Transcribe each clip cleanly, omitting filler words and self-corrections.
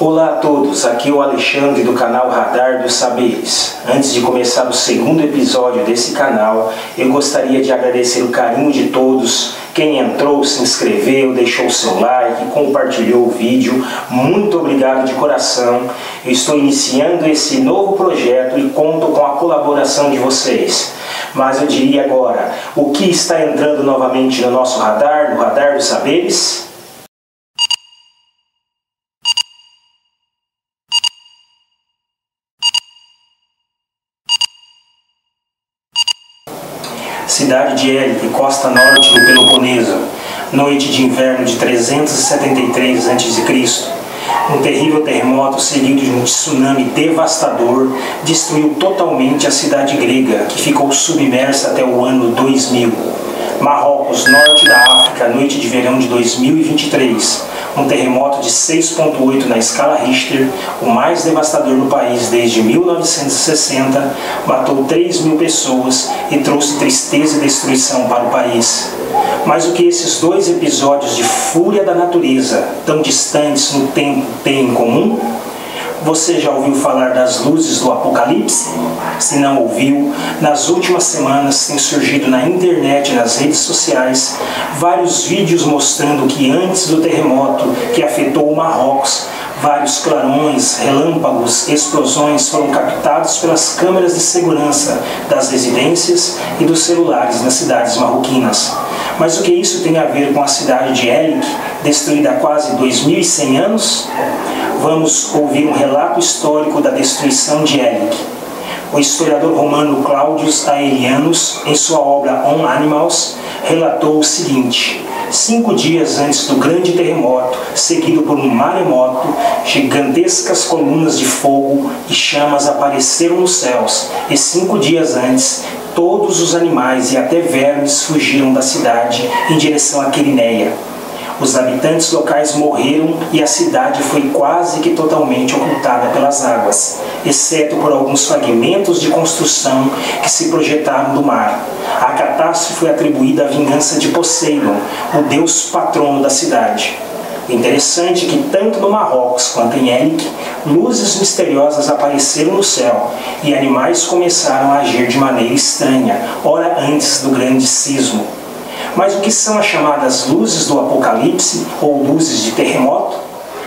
Olá a todos, aqui é o Alexandre do canal Radar dos Saberes. Antes de começar o segundo episódio desse canal, eu gostaria de agradecer o carinho de todos. Quem entrou, se inscreveu, deixou o seu like, compartilhou o vídeo, muito obrigado de coração. Eu estou iniciando esse novo projeto e conto com a colaboração de vocês. Mas eu diria agora, o que está entrando novamente no nosso radar, no Radar dos Saberes? Cidade de Élique, costa norte do Peloponeso, noite de inverno de 373 a.C. Um terrível terremoto seguido de um tsunami devastador destruiu totalmente a cidade grega, que ficou submersa até o ano 2000. Marrocos, norte da África, noite de verão de 2023. Um terremoto de 6,8 na escala Richter, o mais devastador no país desde 1960, matou 3.000 pessoas e trouxe tristeza e destruição para o país. Mas o que esses dois episódios de fúria da natureza, tão distantes no tempo, têm em comum? Você já ouviu falar das luzes do Apocalipse? Se não ouviu, nas últimas semanas tem surgido na internet e nas redes sociais vários vídeos mostrando que antes do terremoto que afetou o Marrocos, vários clarões, relâmpagos, explosões foram captados pelas câmeras de segurança das residências e dos celulares nas cidades marroquinas. Mas o que isso tem a ver com a cidade de Élique, destruída há quase 2.100 anos? Vamos ouvir um relato histórico da destruição de Élique. O historiador romano Claudius Aelianus, em sua obra On Animals, relatou o seguinte: 5 dias antes do grande terremoto, seguido por um maremoto, gigantescas colunas de fogo e chamas apareceram nos céus, e 5 dias antes, todos os animais e até vermes fugiram da cidade em direção a Quirineia. Os habitantes locais morreram e a cidade foi quase que totalmente ocultada pelas águas, exceto por alguns fragmentos de construção que se projetaram do mar. A catástrofe foi atribuída à vingança de Poseidon, o deus patrono da cidade. O interessante é que tanto no Marrocos quanto em Élique, luzes misteriosas apareceram no céu e animais começaram a agir de maneira estranha, hora antes do grande sismo. Mas o que são as chamadas luzes do Apocalipse ou luzes de terremoto?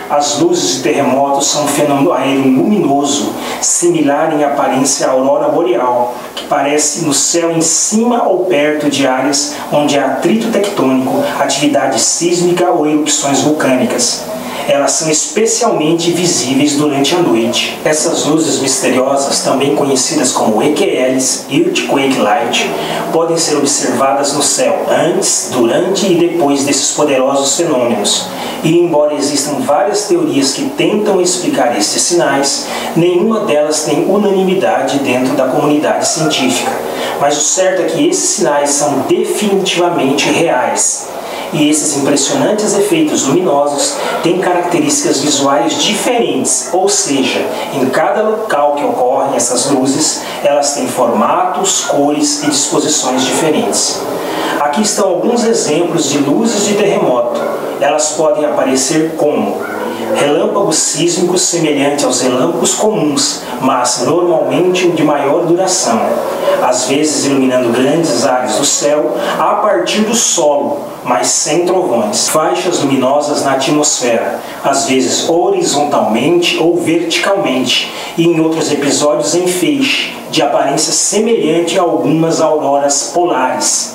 As luzes de terremoto são um fenômeno aéreo luminoso, similar em aparência à aurora boreal, que aparece no céu em cima ou perto de áreas onde há atrito tectônico, atividade sísmica ou erupções vulcânicas. Elas são especialmente visíveis durante a noite. Essas luzes misteriosas, também conhecidas como EQLs, Earthquake Light, podem ser observadas no céu antes, durante e depois desses poderosos fenômenos. E embora existam várias teorias que tentam explicar estes sinais, nenhuma delas tem unanimidade dentro da comunidade científica. Mas o certo é que esses sinais são definitivamente reais. E esses impressionantes efeitos luminosos têm características visuais diferentes, ou seja, em cada local que ocorrem essas luzes, elas têm formatos, cores e disposições diferentes. Aqui estão alguns exemplos de luzes de terremoto. Elas podem aparecer como relâmpagos sísmicos semelhantes aos relâmpagos comuns, mas normalmente de maior duração, às vezes iluminando grandes áreas do céu a partir do solo, mas sem trovões. Faixas luminosas na atmosfera, às vezes horizontalmente ou verticalmente, e em outros episódios em feixe, de aparência semelhante a algumas auroras polares.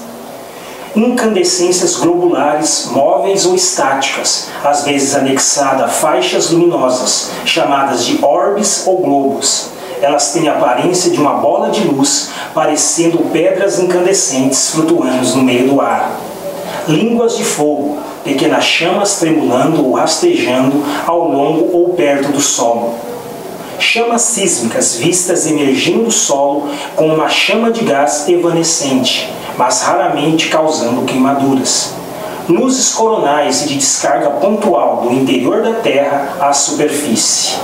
Incandescências globulares, móveis ou estáticas, às vezes anexada a faixas luminosas, chamadas de orbes ou globos. Elas têm a aparência de uma bola de luz, parecendo pedras incandescentes flutuando no meio do ar. Línguas de fogo, pequenas chamas tremulando ou rastejando ao longo ou perto do solo. Chamas sísmicas vistas emergindo do solo com uma chama de gás evanescente, mas raramente causando queimaduras. Luzes coronais e de descarga pontual do interior da Terra à superfície.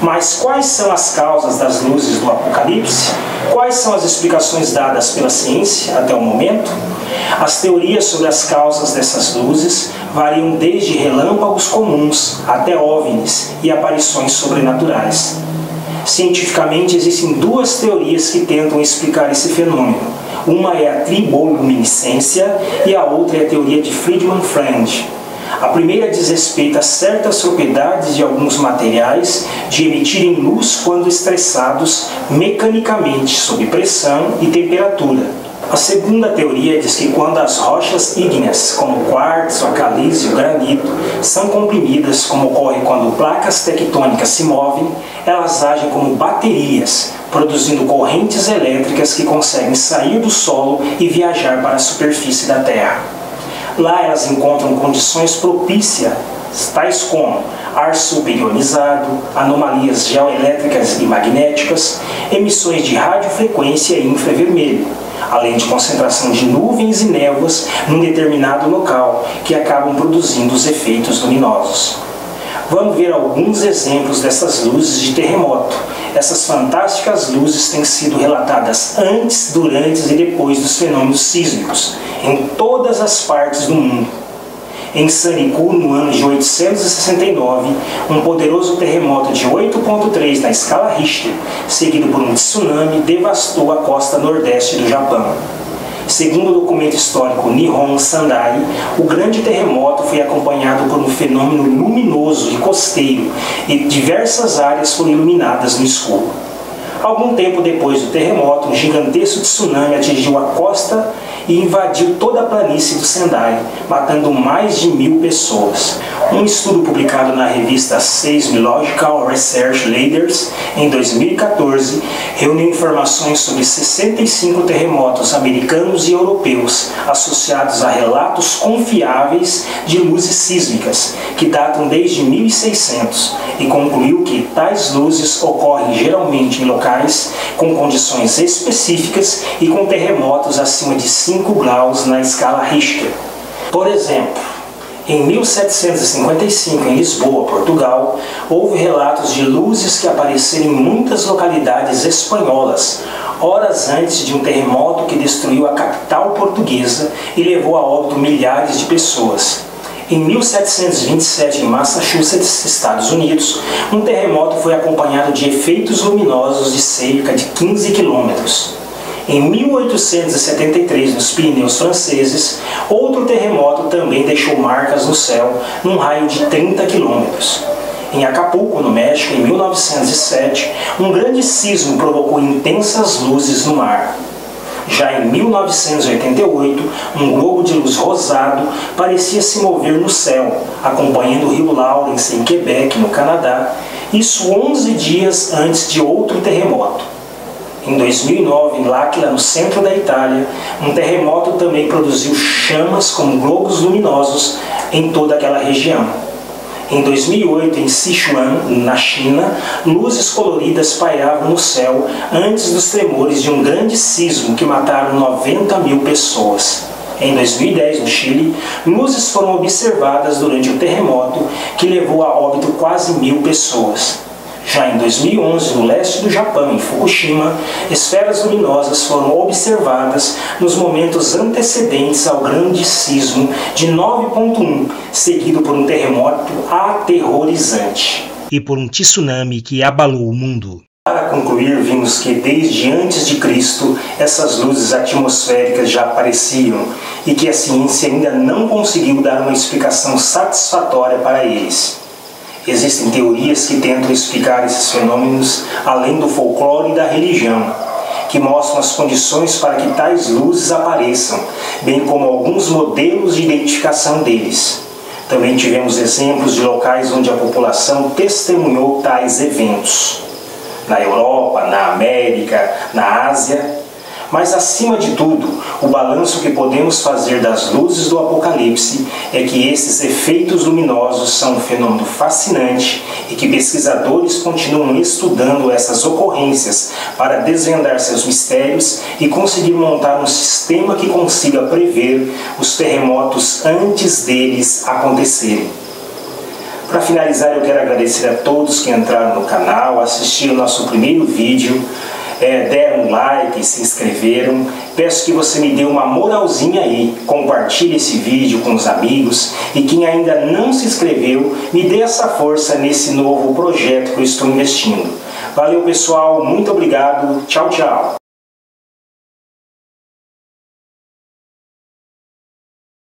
Mas quais são as causas das luzes do Apocalipse? Quais são as explicações dadas pela ciência até o momento? As teorias sobre as causas dessas luzes variam desde relâmpagos comuns até OVNIs e aparições sobrenaturais. Cientificamente, existem duas teorias que tentam explicar esse fenômeno. Uma é a triboluminescência e a outra é a teoria de Friedman French. A primeira diz respeito a certas propriedades de alguns materiais de emitirem luz quando estressados mecanicamente sob pressão e temperatura. A segunda teoria diz que quando as rochas ígneas, como o quartzo, a calice e o granito, são comprimidas, como ocorre quando placas tectônicas se movem, elas agem como baterias, produzindo correntes elétricas que conseguem sair do solo e viajar para a superfície da Terra. Lá elas encontram condições propícias, tais como ar superionizado, anomalias geoelétricas e magnéticas, emissões de radiofrequência e infravermelho, além de concentração de nuvens e névoas num determinado local, que acabam produzindo os efeitos luminosos. Vamos ver alguns exemplos dessas luzes de terremoto. Essas fantásticas luzes têm sido relatadas antes, durante e depois dos fenômenos sísmicos, em todas as partes do mundo. Em Sanicu, no ano de 869, um poderoso terremoto de 8,3 na escala Richter, seguido por um tsunami, devastou a costa nordeste do Japão. Segundo o documento histórico Nihon Sandai, o grande terremoto foi acompanhado por um fenômeno luminoso e costeiro, e diversas áreas foram iluminadas no escuro. Algum tempo depois do terremoto, um gigantesco tsunami atingiu a costa e invadiu toda a planície do Sendai, matando mais de 1.000 pessoas. Um estudo publicado na revista Seismological Research Leaders, em 2014, reuniu informações sobre 65 terremotos americanos e europeus, associados a relatos confiáveis de luzes sísmicas, que datam desde 1600, e concluiu que tais luzes ocorrem geralmente em locais com condições específicas e com terremotos acima de 5 graus na escala Richter. Por exemplo, em 1755, em Lisboa, Portugal, houve relatos de luzes que apareceram em muitas localidades espanholas, horas antes de um terremoto que destruiu a capital portuguesa e levou a óbito milhares de pessoas. Em 1727, em Massachusetts, Estados Unidos, um terremoto foi acompanhado de efeitos luminosos de cerca de 15 quilômetros. Em 1873, nos Pirineus franceses, outro terremoto também deixou marcas no céu num raio de 30 quilômetros. Em Acapulco, no México, em 1907, um grande sismo provocou intensas luzes no mar. Já em 1988, um globo de luz rosado parecia se mover no céu, acompanhando o rio Lawrence, em Quebec, no Canadá, isso 11 dias antes de outro terremoto. Em 2009, em L'Aquila, no centro da Itália, um terremoto também produziu chamas como globos luminosos em toda aquela região. Em 2008, em Sichuan, na China, luzes coloridas pairavam no céu antes dos tremores de um grande sismo que mataram 90.000 pessoas. Em 2010, no Chile, luzes foram observadas durante o terremoto que levou a óbito quase 1.000 pessoas. Já em 2011, no leste do Japão, em Fukushima, esferas luminosas foram observadas nos momentos antecedentes ao grande sismo de 9,1, seguido por um terremoto aterrorizante. E por um tsunami que abalou o mundo. Para concluir, vimos que desde antes de Cristo, essas luzes atmosféricas já apareciam e que a ciência ainda não conseguiu dar uma explicação satisfatória para eles. Existem teorias que tentam explicar esses fenômenos além do folclore e da religião, que mostram as condições para que tais luzes apareçam, bem como alguns modelos de identificação deles. Também tivemos exemplos de locais onde a população testemunhou tais eventos. Na Europa, na América, na Ásia. Mas, acima de tudo, o balanço que podemos fazer das luzes do Apocalipse é que esses efeitos luminosos são um fenômeno fascinante e que pesquisadores continuam estudando essas ocorrências para desvendar seus mistérios e conseguir montar um sistema que consiga prever os terremotos antes deles acontecerem. Para finalizar, eu quero agradecer a todos que entraram no canal, assistiram nosso primeiro vídeo. deram um like, se inscreveram. Peço que você me dê uma moralzinha aí, compartilhe esse vídeo com os amigos e quem ainda não se inscreveu, me dê essa força nesse novo projeto que eu estou investindo. Valeu pessoal, muito obrigado, tchau, tchau!